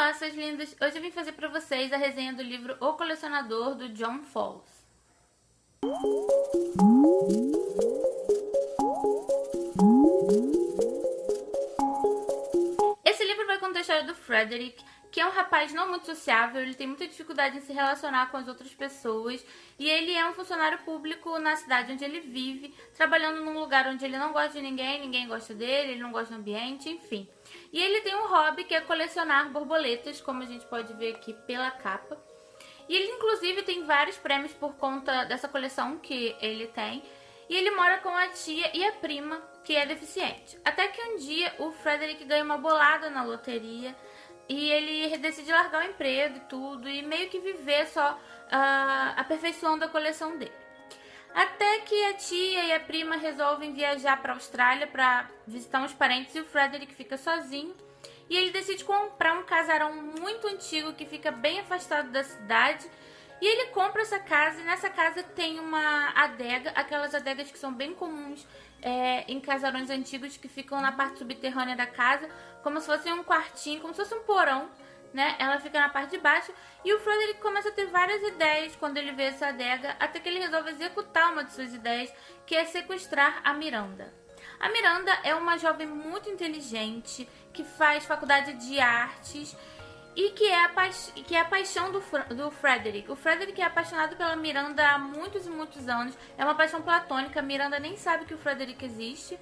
Olá, seus lindos! Hoje eu vim fazer pra vocês a resenha do livro O Colecionador, do John Fowles. Esse livro vai contar a história do Frederick, que é um rapaz não muito sociável, ele tem muita dificuldade em se relacionar com as outras pessoas e ele é um funcionário público na cidade onde ele vive, trabalhando num lugar onde ele não gosta de ninguém, ninguém gosta dele, ele não gosta do ambiente, enfim. E ele tem um hobby que é colecionar borboletas, como a gente pode ver aqui pela capa. E ele inclusive tem vários prêmios por conta dessa coleção que ele tem. E ele mora com a tia e a prima, que é deficiente. Até que um dia o Frederick ganha uma bolada na loteria e ele decide largar o emprego e tudo e meio que viver só aperfeiçoando a coleção dele. Até que a tia e a prima resolvem viajar para a Austrália para visitar uns parentes e o Frederick fica sozinho. E ele decide comprar um casarão muito antigo que fica bem afastado da cidade. E ele compra essa casa e nessa casa tem uma adega, aquelas adegas que são bem comuns em casarões antigos que ficam na parte subterrânea da casa, como se fosse um quartinho, como se fosse um porão, né? Ela fica na parte de baixo e o Frederick começa a ter várias ideias quando ele vê essa adega, até que ele resolve executar uma de suas ideias, que é sequestrar a Miranda. A Miranda é uma jovem muito inteligente, que faz faculdade de artes e que é a paixão do Frederick. O Frederick é apaixonado pela Miranda há muitos e muitos anos. É uma paixão platônica. A Miranda nem sabe que o Frederick existe.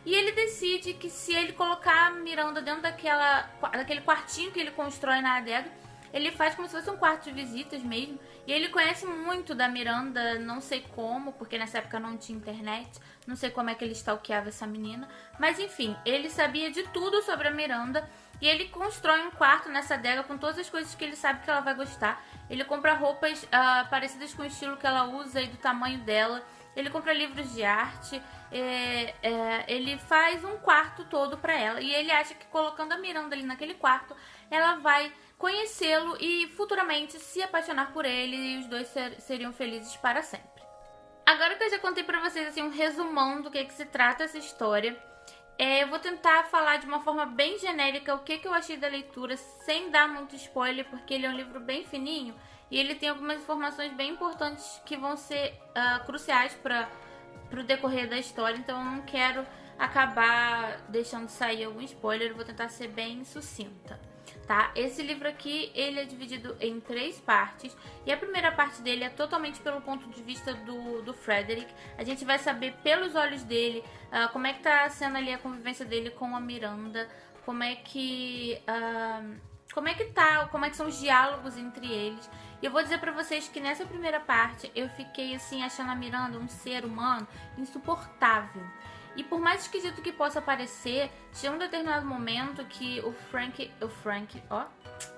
E ele decide que se ele colocar a Miranda dentro daquele quartinho que ele constrói na adega, ele faz como se fosse um quarto de visitas mesmo. E ele conhece muito da Miranda, não sei como, porque nessa época não tinha internet. Não sei como é que ele stalkeava essa menina. Mas enfim, ele sabia de tudo sobre a Miranda. E ele constrói um quarto nessa adega com todas as coisas que ele sabe que ela vai gostar. Ele compra roupas parecidas com o estilo que ela usa e do tamanho dela. Ele compra livros de arte. Ele faz um quarto todo pra ela. E ele acha que colocando a Miranda ali naquele quarto, ela vai conhecê-lo e futuramente se apaixonar por ele. E os dois seriam felizes para sempre. Agora que eu já contei pra vocês assim, um resumão do que se trata essa história, eu vou tentar falar de uma forma bem genérica o que eu achei da leitura, sem dar muito spoiler, porque ele é um livro bem fininho e ele tem algumas informações bem importantes que vão ser cruciais para o decorrer da história, então eu não quero acabar deixando sair algum spoiler, eu vou tentar ser bem sucinta. Tá? Esse livro aqui, ele é dividido em 3 partes e a primeira parte dele é totalmente pelo ponto de vista do Frederick. A gente vai saber pelos olhos dele como é que tá sendo ali a convivência dele com a Miranda, como é que são os diálogos entre eles. E eu vou dizer pra vocês que nessa primeira parte eu fiquei assim achando a Miranda um ser humano insuportável. E por mais esquisito que possa parecer, chega um determinado momento que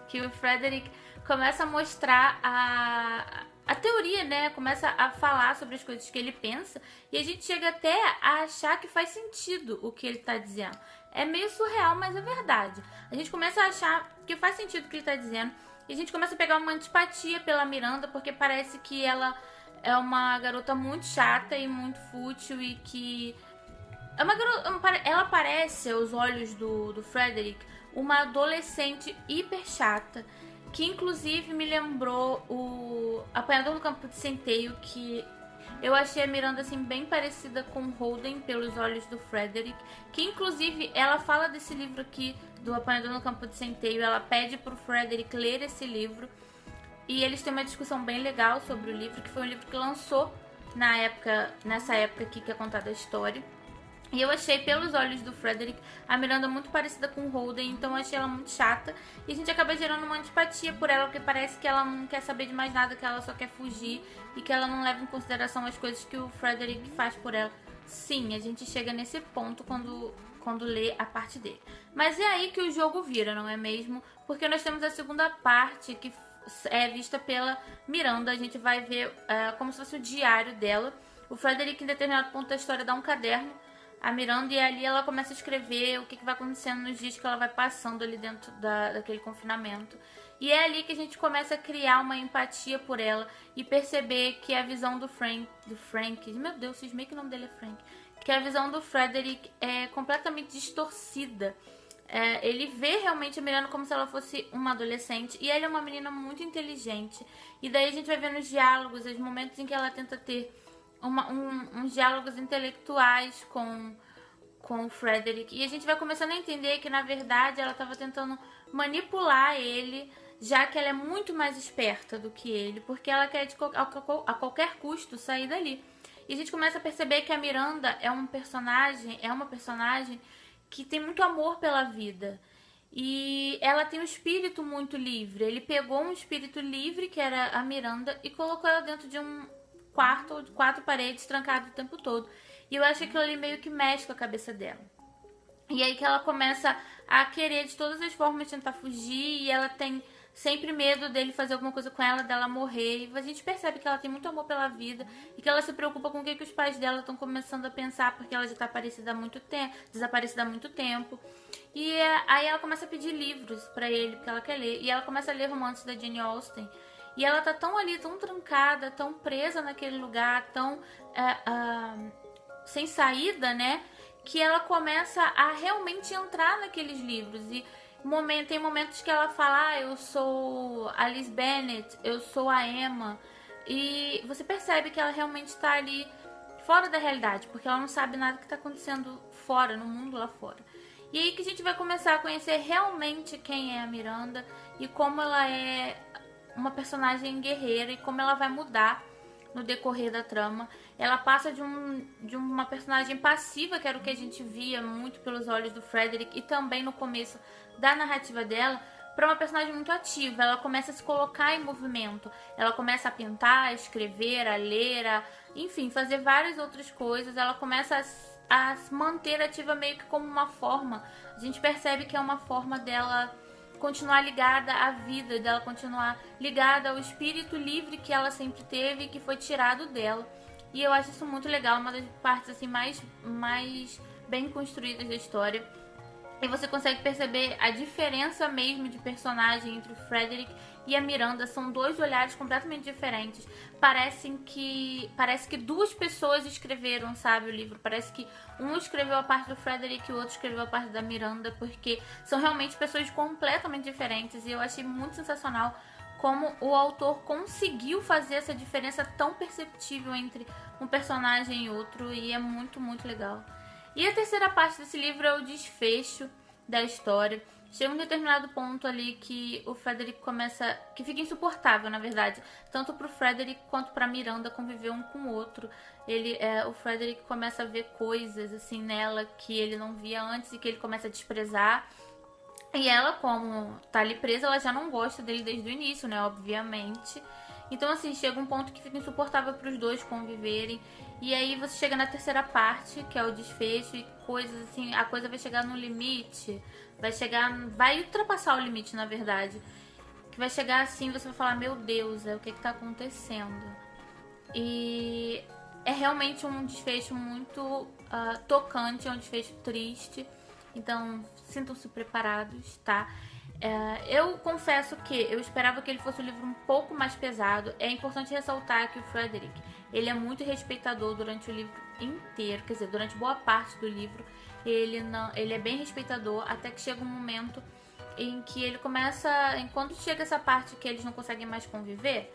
que o Frederick começa a mostrar a teoria, né? Começa a falar sobre as coisas que ele pensa e a gente chega até a achar que faz sentido o que ele tá dizendo. É meio surreal, mas é verdade. A gente começa a achar que faz sentido o que ele tá dizendo e a gente começa a pegar uma antipatia pela Miranda, porque parece que ela é uma garota muito chata e muito fútil e que... ela parece, aos olhos do Frederick, uma adolescente hiper chata, que inclusive me lembrou o Apanhador no Campo de Centeio, que eu achei a Miranda assim bem parecida com Holden pelos olhos do Frederick, que inclusive ela fala desse livro aqui, do Apanhador no Campo de Centeio, ela pede pro Frederick ler esse livro, e eles têm uma discussão bem legal sobre o livro, que foi um livro que lançou nessa época aqui que é contada a história. E eu achei, pelos olhos do Frederick, a Miranda muito parecida com Holden, então eu achei ela muito chata. E a gente acaba gerando uma antipatia por ela, porque parece que ela não quer saber de mais nada, que ela só quer fugir e que ela não leva em consideração as coisas que o Frederick faz por ela. Sim, a gente chega nesse ponto quando lê a parte dele. Mas é aí que o jogo vira, não é mesmo? Porque nós temos a segunda parte, que é vista pela Miranda. A gente vai ver como se fosse o diário dela. O Frederick, em determinado ponto da história, dá um caderno a Miranda, e ali ela começa a escrever o que vai acontecendo nos dias que ela vai passando ali dentro daquele confinamento. E é ali que a gente começa a criar uma empatia por ela e perceber que a visão do Frank, meu Deus, cismei que o nome dele é Frank, que a visão do Frederick é completamente distorcida Ele vê realmente a Miranda como se ela fosse uma adolescente. E ela é uma menina muito inteligente. E daí a gente vai vendo os diálogos, os momentos em que ela tenta ter uns diálogos intelectuais com o Frederick. E a gente vai começando a entender que, na verdade, ela estava tentando manipular ele, já que ela é muito mais esperta do que ele, porque ela quer a qualquer custo sair dali. E a gente começa a perceber que a Miranda é uma personagem que tem muito amor pela vida. E ela tem um espírito muito livre. Ele pegou um espírito livre, que era a Miranda, e colocou ela dentro de um quarto de 4 paredes, trancado o tempo todo. E eu acho que aquilo ali meio que mexe com a cabeça dela. E aí que ela começa a querer de todas as formas tentar fugir, e ela tem sempre medo dele fazer alguma coisa com ela, dela morrer. E a gente percebe que ela tem muito amor pela vida e que ela se preocupa com o que os pais dela estão começando a pensar, porque ela já está desaparecida há muito tempo. E aí ela começa a pedir livros pra ele, porque ela quer ler. E ela começa a ler romances da Jane Austen. E ela tá tão ali, tão trancada, tão presa naquele lugar, tão sem saída, né? Que ela começa a realmente entrar naqueles livros. E tem momentos que ela fala, eu sou a Liz Bennet, eu sou a Emma. E você percebe que ela realmente está ali fora da realidade, porque ela não sabe nada que está acontecendo fora, no mundo lá fora. E aí que a gente vai começar a conhecer realmente quem é a Miranda e como ela é uma personagem guerreira e como ela vai mudar no decorrer da trama. Ela passa de uma personagem passiva, que era o que a gente via muito pelos olhos do Frederick e também no começo da narrativa dela, para uma personagem muito ativa. Ela começa a se colocar em movimento. Ela começa a pintar, a escrever, a ler, enfim, fazer várias outras coisas. Ela começa a se manter ativa meio que como uma forma. A gente percebe que é uma forma dela continuar ligada à vida, dela continuar ligada ao espírito livre que ela sempre teve e que foi tirado dela. E eu acho isso muito legal, uma das partes assim mais bem construídas da história. E você consegue perceber a diferença mesmo de personagem entre o Frederick e a Miranda. São dois olhares completamente diferentes. Parece que duas pessoas escreveram, sabe, o livro. Parece que um escreveu a parte do Frederick e o outro escreveu a parte da Miranda, porque são realmente pessoas completamente diferentes. E eu achei muito sensacional como o autor conseguiu fazer essa diferença tão perceptível entre um personagem e outro. E é muito, muito legal. E a terceira parte desse livro é o desfecho da história. Chega um determinado ponto ali que o Frederick começa... que fica insuportável, na verdade. Tanto pro Frederick quanto pra Miranda conviver um com o outro. O Frederick começa a ver coisas assim nela que ele não via antes e que ele começa a desprezar. E ela, como tá ali presa, ela já não gosta dele desde o início, né? Obviamente. Então, assim, chega um ponto que fica insuportável pros dois conviverem. E aí você chega na terceira parte, que é o desfecho, e coisas assim, a coisa vai chegar num limite, vai ultrapassar o limite, na verdade. Que vai chegar assim, você vai falar, meu Deus, o que tá acontecendo? E é realmente um desfecho muito tocante, é um desfecho triste. Então, sintam-se preparados, tá? Eu confesso que eu esperava que ele fosse um livro um pouco mais pesado. É importante ressaltar que o Frederick, ele é muito respeitador durante o livro inteiro, quer dizer, durante boa parte do livro, ele é bem respeitador, até que chega um momento em que ele começa, enquanto chega essa parte que eles não conseguem mais conviver,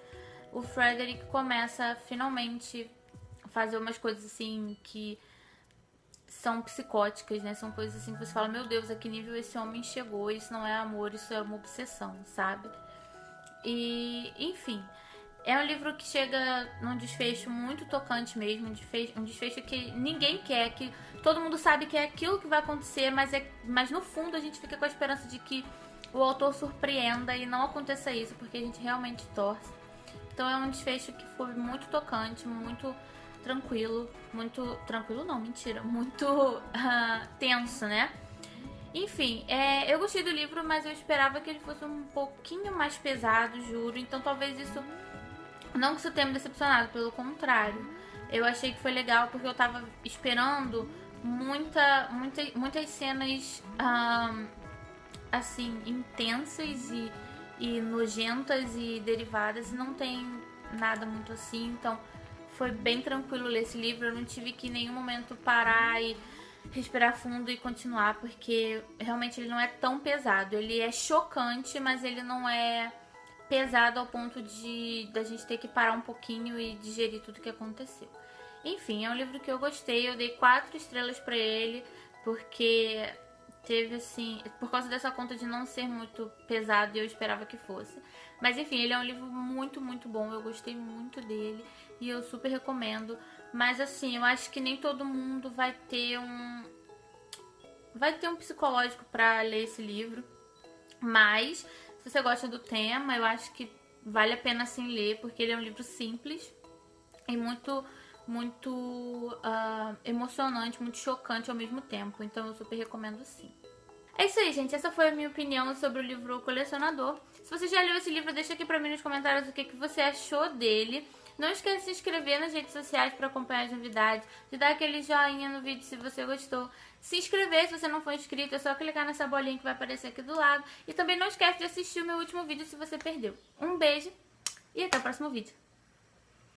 o Frederick começa a finalmente fazer umas coisas assim que são psicóticas, né? São coisas assim que você fala, meu Deus, a que nível esse homem chegou? Isso não é amor, isso é uma obsessão, sabe? E, enfim, é um livro que chega num desfecho muito tocante mesmo, um desfecho que ninguém quer, que todo mundo sabe que é aquilo que vai acontecer, mas no fundo a gente fica com a esperança de que o autor surpreenda e não aconteça isso, porque a gente realmente torce. Então é um desfecho que foi muito tocante, muito tranquilo, não, mentira, muito tenso, né? Enfim, eu gostei do livro, mas eu esperava que ele fosse um pouquinho mais pesado, juro. Então talvez isso, não que isso tenha me decepcionado, pelo contrário. Eu achei que foi legal porque eu tava esperando muitas cenas assim, intensas e nojentas e derivadas, e não tem nada muito assim, então foi bem tranquilo ler esse livro. Eu não tive que em nenhum momento parar e respirar fundo e continuar, porque realmente ele não é tão pesado. Ele é chocante, mas ele não é pesado ao ponto de da gente ter que parar um pouquinho e digerir tudo que aconteceu. Enfim, é um livro que eu gostei, eu dei 4 estrelas pra ele, porque teve assim, por causa dessa conta de não ser muito pesado e eu esperava que fosse. Mas enfim, ele é um livro muito, muito bom, eu gostei muito dele e eu super recomendo. Mas assim, eu acho que nem todo mundo vai ter um psicológico pra ler esse livro, mas se você gosta do tema, eu acho que vale a pena sim ler, porque ele é um livro simples e muito emocionante, muito chocante ao mesmo tempo. Então eu super recomendo sim. É isso aí, gente. Essa foi a minha opinião sobre o livro O Colecionador. Se você já leu esse livro, deixa aqui pra mim nos comentários o que você achou dele. Não esqueça de se inscrever nas redes sociais para acompanhar as novidades, de dar aquele joinha no vídeo se você gostou. Se inscrever se você não for inscrito, é só clicar nessa bolinha que vai aparecer aqui do lado. E também não esquece de assistir o meu último vídeo se você perdeu. Um beijo e até o próximo vídeo.